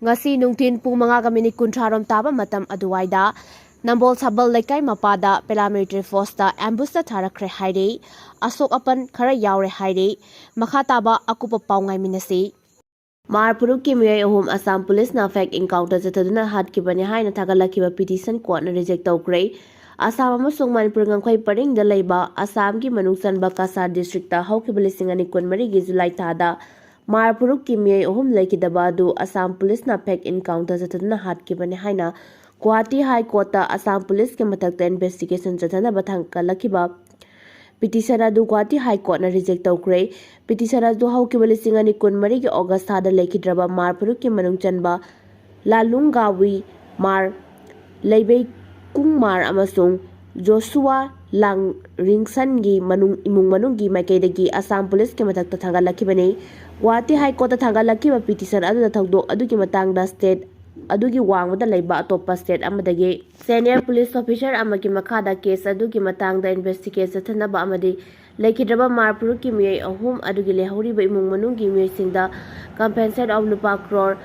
ngasi nungtin pung 5:30 taba matam aduwaida Nambol Sabal Laikai Mapada paramilitary force ta ambush ta tharakre haire asok apan khara yaure haire makha taba akupa pawngai minasi Manipur ki miyai ahum Assam police na fake encounter jataduna hatkibani haina thagalakiba petition court na reject tawkre Assam amasung Manipur ngangkhoi paring da leiba Assam ki manung chanba Kasar district ta haukiba 2023 gi July thada Manipur ki miyai ahum laikidaba adu Assam police na fake encounter jataduna hatkibani haina Guwahati High Court ta Assam police ke mathakta investigation jathanaba thangkalakiba Petition adu Guwahati High Court na reject tawkre petition adu haukiba 2023 gi August thada laikidraba Manipur ki manung chanba Lalungawi Mar Leibei Kungmar amasung Joshua Lang Ringsan gi manung imung manung gi maikaidagi Assam police ke mathakta thangalakibani Guwahati High Court ta thangalakiba petition adu da thagdok adu ki matangda state adugi wangwada leiba atopa state amadagi senior police officer amagi makhada case adugi matangda investigation thanaba amadi laikidraba Manipur ki miyai ahum adugi lehoriba imung manunggi miyai compensate of lupa crore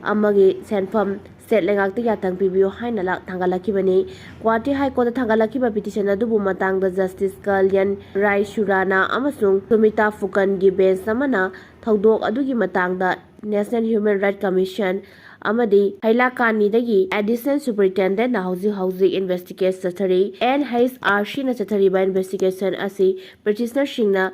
amagi senfam state lengakti yatang pibiyo haina la thangalakibani Guwahati High Court thangalakiba petition adubu matangda justice Kalyan Rai Shurana amasung Sumita Fukan gi bench amana thagdok adugi matangda National Human Rights Commission amadi Hailakani dagi additional superintendent na hauzi investigate sathari NHRC na sathari ba investigation asi petitioner Singna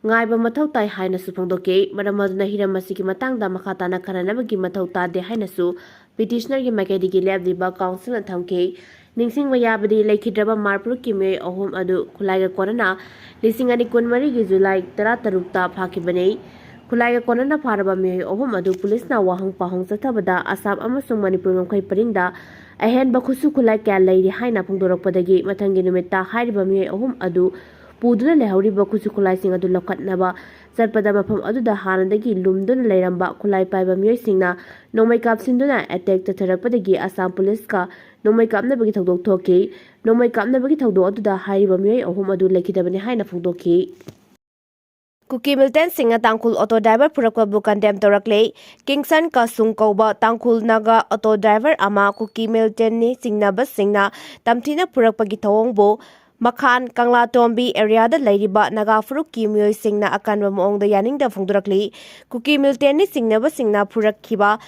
ngaiba mathau tai haina su phangdoke maramadna hiram asigi matangda makhata na kharanabagi mathau ta de haina su petitioner gi makedigi labdiba council na thamke ningsing mayabadi laikhidraba Manipur ki me ahum adu khulaiga korana 2023 gi July 13 ta phakibane Kulaiga konana faraba mi ohum adu police na wahang pahang sathabada Assam amasung Manipur ngamkhai paringda ahen bakhusu kulai kya lairi haina phungdorakpadagi mathangi numita hairiba mi ohum adu puduna lehori bakhusu kulai sing adu lokhatnaba sarpada mafam adu da hanadagi lumduna leiramba kulai paiba mi singna nomai kapsinduna attack tatharakpadagi Assam police ka nomai kapnabagi thogdok thoki nomai kapnabagi thogdok adu da hairiba mi ohum adu lekhidabani haina phungdoki Kuki Milton Singna Tangkhul auto driver Phurakpabu Condemn Tourakli Kingston Kasung Kauba Tangkhul Naga auto driver ama Kuki Milton ni Singna bus Singna Tamthina Phurakpagi thawongbo Makhan Kangla Tombi area da lairiba Naga Phuruk ki miyoi Singna akanba moongda yaningda phungdurakli Kuki Milton ni Singna bus Singna Phurakhiba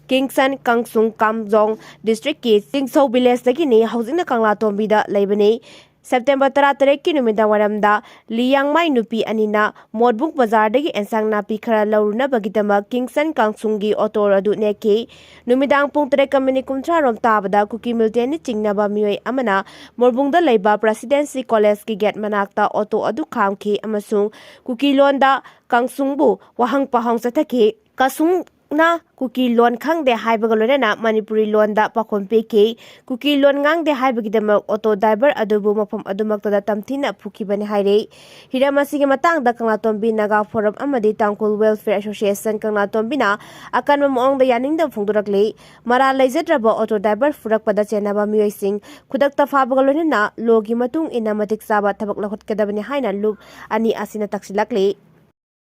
Kingston Kangsung Kamjong district ki Singso village dagi ni housing na Kangla Tombi da laibani September 13 ki numida waramda liyang mai nupi anina modbuk bazar dagi ensang napi khara lauruna bagidama Kingston Kangsungi auto adu neki numidang pung 3:30 rom tabada Kuki Milton ni chingnaba miyoi amana morbungda leiba presidency college ki gate manakta auto adu khamki amasung Kuki londa Kangsungbu wahang pahang sathaki kasung na Kuki lon khangde haibagaloina Manipuri londa pakhompe ke Kuki lon ngangde haibagidama auto driver adubu mafam adumakta tamthina phukibani haire hiramasigi matangda Kanglatombi Naga Forum amadi Tangkhul Welfare Association Kanglatombi na akanma moongda yaningda phungdurakle mara leijadraba auto driver Phurakpada chenaba miyoising khudakta fabagaloina logi matung ina matik saba thabak lakhotkadabani haina loop ani asina taksilakle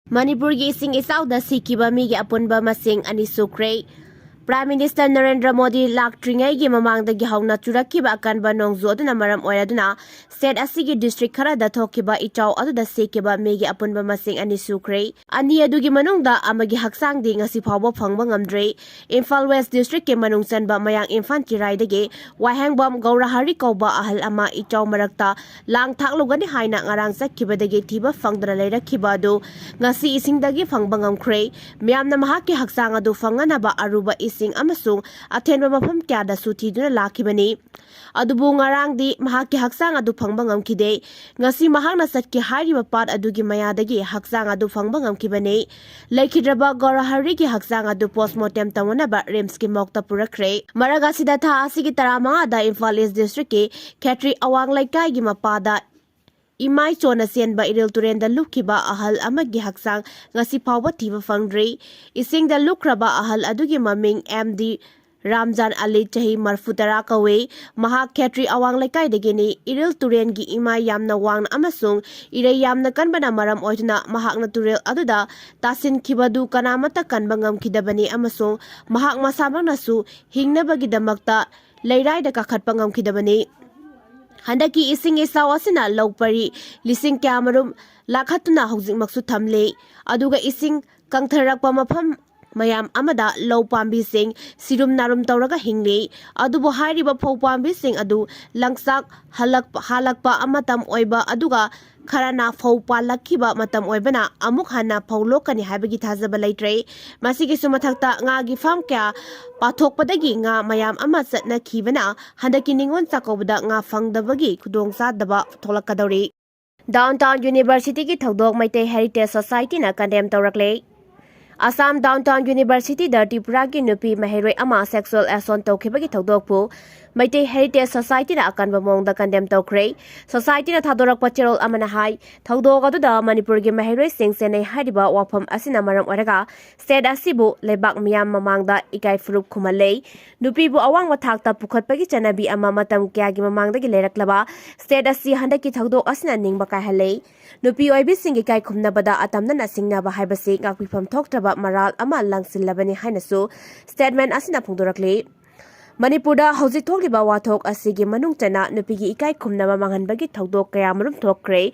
Manipur gi ising isauda sikiba mi gi apunba masing ani sukre Prime Minister Narendra Modi laktringai gi mamangda gi hauna Tourakli akanba nongzu aduna maram oiraduna state asigi district khara da thokiba ichau aduda sekiba megi apunba masing ani sukre ani adugi manungda amagi haksang di ngasi phawba phangba ngamdre Imphal West district ke manung chanba mayang infantry dagi wahangbam gaurahari kauba ahal ama ichau marakta lang thaklugani haina ngarang sakkibadagi thiba phangdra leirakhiba adu ngasi isingdagi phangba ngamkhre myamna mahaki haksang adu phanganaba aruba sing amasung athenba mafam kyada suthiduna lakhibani adubu ngarangdi mahaki haksang adu phangba ngamkhide ngasi mahakna satki hariba pat adugi mayadagi haksang adu phangba ngamkhibani laikhidraba gorahari gi haksang adu postmortem tamonaba rims ki mokta purakre maraga sida tha asigi 15 da Imphal East district ki Khetri awang laikai gi mapada Imai chona senba iril turenda lukhiba ahal amagi haksang ngasi phawba thiba phangdre isingda lukraba ahal adugi maming MD Ramjan Ali chahi marfutara kawe mahak khetri awang laikai degeni iril turen gi ima yamna wang amasung ire yamna kanbana maram oiduna mahak na turel aduda tasin khibadu kanamata kanbangam khidabani amasung mahak masamang nasu hingnabagi damakta leirai da kakhatpa ngam khidabani handaki ising isaw asina lawpari lising kyamarum lakhatuna hojik maksu thamle aduga ising kangtharakpa mafam mayam amada low pambi sing sirum narum tauraga hingli adubo hyriba phau pambi sing adu langsak halakpa amatam oiba aduga kharana phau palakhiba matam oibana amuk hana phaulokani haibagi thajaba leitre masigi sumathakta nga gi farm kya pathokpadagi nga mayam ama chatna khibana handaki ningon chakobda nga fangdabagi khudongsa daba tholakadori Downtown University ki thodok Maitei Heritage Society na condemn Tourakli Assam Downtown University da Tripuragi nupi maheroi ama sexual assault tawkhibagi thodokpu Maitei Heritage Society na akanba mongda condemn tawkhre society na thadorakpa cherol amana hai thodok aduda Manipur gi maheroi sing senai hariba wafam asina maram oraga state asibu lebak miyam mamangda ikai furup khumalei nupi bu awang wathakta pukhatpagi chanabi ama matam kyagi mamangda gi leraklaba state asi handaki thodok asina ningba kai halei nupi oibi singi kai khumnabada atamna na singna ba haibasi ngakpifam thoktraba maral ama langsilabani hainasu statement asina phungdorakli Manipurda hauzik thokliba wathok asigi manung chana nupigi ikai khumnaba manghanbagi thodok kaya marum thokre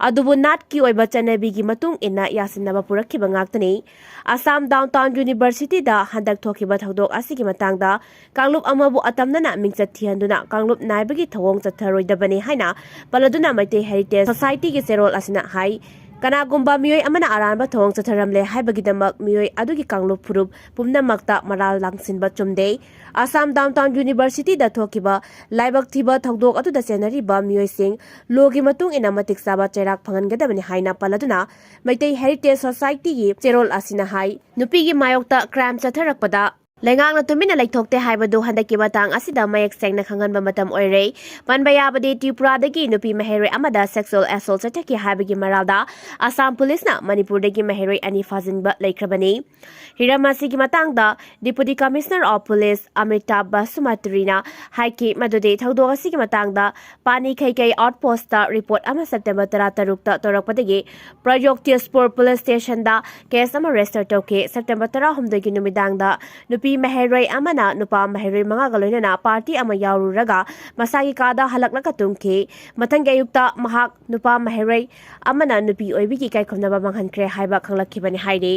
adubu nat ki oiba chanabigi matung ina yasinaba purakhiba ngaktani Assam Downtown University da handak thokiba thodok asigi matangda kanglup amabu atamnana mingchat thianduna kanglup naibagi thawong chatharoidabani haina paladuna Maitei Heritage Society gi serol asina hai Kanagumba miyoy amana aranba thong chatharamle haibagidamak miyoy adugi kanglup purup pumnamakta maral langsinba chumde Assam Downtown University da thokiba laibak thiba thodok adu da senariba miyoy sing logi matung ina matik saba cherak phangangadabani haina paladuna Maitei Heritage Society gi cherol asina hai nupigi mayokta crime chatharakpada Lengang tumina laithokte haibadu handaki matang asida mayek sengna khanganba matam oire panbayabadi Tripuradagi nupi maheroi amada sexual assault chataki haibagi maralda Assam Police na Manipurdagi maheroi ani fajinba laikhrabani Hiramasi gi matangda Deputy Commissioner of Police Amitabh Basumatrina haiki madode thodok asigi matangda pani khaikai outpost ta report ama September 13 ta torakpadagi Prayoktyaspur Police Station da case ama register toke September 13 gi numidangda nupi maheroi amana nupa maheroi manga galoina party ama yaururaga masagi kada halaklaka tungki mathangi ayukta mahak nupa maheroi amana nupi oibigi kai khomnaba manghankhre haiba khanglakibani hairi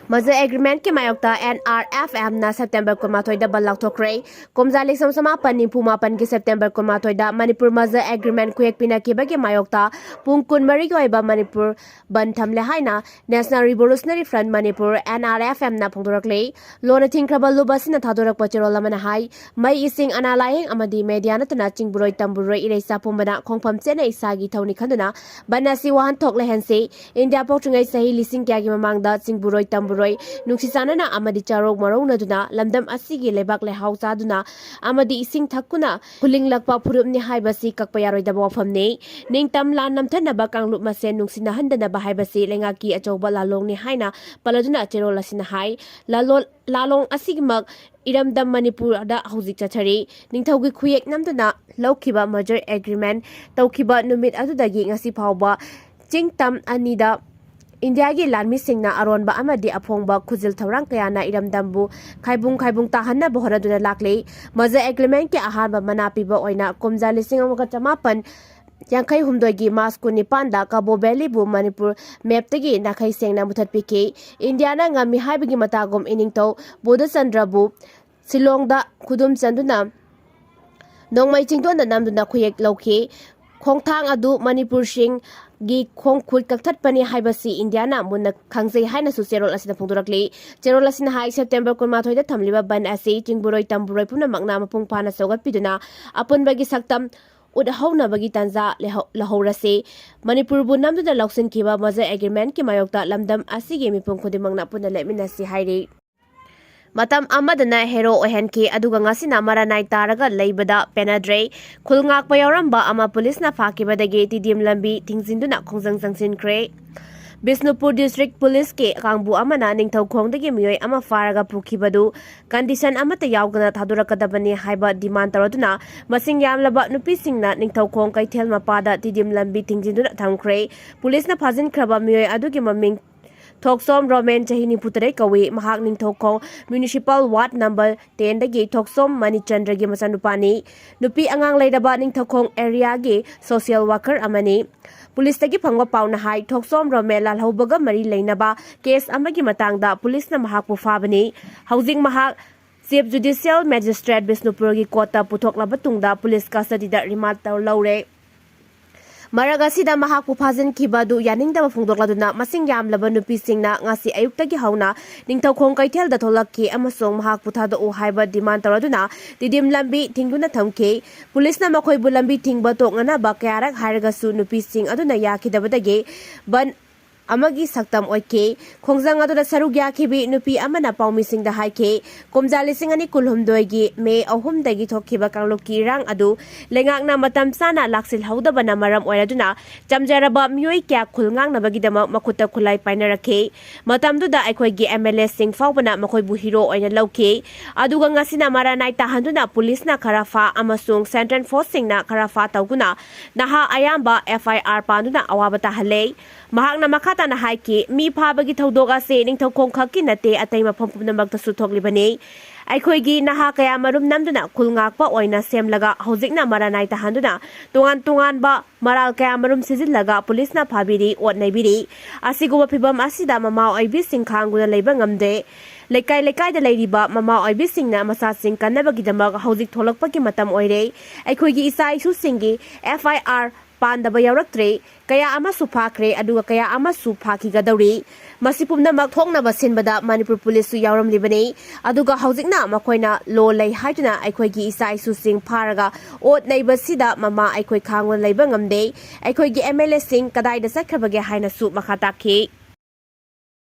Maza agreement ke mayokta NRFM na September kumathoy da balak thokre komjali samsama pani puma pan ki September kumathoy da Manipur maza agreement kuyak pinaki bagi mayokta pungkun mari ko iba Manipur ban thamle haina National Revolutionary Front Manipur NRFM na phongdorakle lona thingkraba lubasina thadorak pachero lamana hai mai ising analayeng amadi media na tana chingburoi tamburoi ireisa pumbana khongpham chena isagi thawni khanduna banasi wahan thokle hense India pokchungai sahi lising kyagi mamangda chingburoi tamburoi nuksisanana amadi charok marona duna lamdam asigi lebak lehau saduna amadi ising thakuna kuling lakpa phurupni haibasi kakpa yaroi da wafamne ningtam lan namthana ba kanglup masen nuksina handana ba haibasi lengaki achouba lalongni haina paladuna cherol asina hai lalong asigmak iramdam Manipur da hauzik chathari ningthaugi khuyek namduna lokhiba merger agreement tawkhiba numit adudagi ngasi phawba chingtam anida India gi lanmi singna aronba amadi aphongba khujil thorang kayana iramdambu khaibung tahanna boharaduna lakle maza agreement ke ahanba manapiba oina komjali singamaga chamapan Yankai humdogi masku nipanda Cabo Valley bu Manipur map tagi nakai sengna muthat piki Indiana ngami haibigi matagom iningto Bodha Chandra bu Silongda khudum chanduna nongmai chingdon da namduna khuyek lauki khongthang adu Manipur sing gi khongkhul kaktat pani haibasi Indiana munna khangjai haina su cherol asina phongdorakli cherol asina hai September kunmathoi da thamliba ban asi chingburoi tamburoi puna makna mapung phana sogat piduna apun bagi saktam udhauna bagi tanja lahorase Manipur bu namdu da loksin kiba maza agreement ki mayokta lamdam asigi mipung khudimangna puna leminasi hairi Matam amadana hero ohenki aduga ngasina maranai taraga leibada penadre khulngak payaramba ama police na fakibadagi tidim lambi tingzinduna khongjang jangsin kre Bisnupur District Police ke kangbu amana ningthaukhongdagi miyoi ama faraga pukhibadu condition amata yaugana thadurakadabani haiba demand taroduna masing yamlaba nupi singna ningthaukhong kaithel mapada tidim lambi tingjinduna thamkhre police na phajin khraba miyoi adugi maming Thoksom Roman Chahini Putre Kawi Mahak Ningthokong Municipal Ward Number 10 dagi Thoksom Manichandra gi masanupani nupi angang leidaba Ningthokong area gi social worker amani Police tagi phangwa pauna hai Thoksom Roman lalhobaga mari leinaba case amagi matangda police na mahak pu fabani housing mahak Chief Judicial Magistrate Bisnupur gi kota puthokla batungda police custody da remand laure Maragasida mahak pu phajin khibadu yaningda phungdokladuna masing yamlaba nupi singna ngasi ayuktagi hauna ningthaukhong kaithel da tholakki amasong mahak pu thada o haiba demand taraduna didim lambi thingduna thamke police na makhoi bu lambi thingba tokngana ba kyarak hairaga su nupi sing aduna yakidabadagi ban amagi saktam oike khongjang aduna saruk yakhibi nupi amana paumi singda haike komjali singani kulhumdoi gi me ahum dagi thokhiba kangloki rang adu lengakna matam sana laksil haudabana maram oiraduna jamjaraba myoi kya khulngang nabagi dama makuta khulai painarakhe matamduda aikoi gi MLA sing faubana makoi bu hero oina lauke aduga ngasina maranai tahanduna police na kharafa amasung central force singna kharafa tawguna naha ayamba FIR panduna awabata hale mahakna makata na haiki mi phabagi thodog ase ningthaukhong khakki nate atai mafam pumnamak tasu thoklibani aikhoigi naha kaya marum namduna khulngakpa oina semlaga hojikna maranai tahanduna tungan ba maral kaya marum sijillaga police na phabiri otnaibiri asiguba phibam asida mama oibi singkhanguna leiba ngamde lekai da leiriba mama oibi singna masa sing kanabagi damak hojik tholakpagi matam oire aikhoigi isa isu singi FIR Pandaba yauraktre kaya ama supakre aduga kaya ama supaki gadawri masipumna makthongna basinbada Manipur police su yauram libani aduga hojikna makoina lo lei haituna aikhoigi isa isu sing pharaga ot neibasida mama aikoi khangwan leiba ngamde aikhoigi MLA sing kadai da sakhrabage haina su makhataki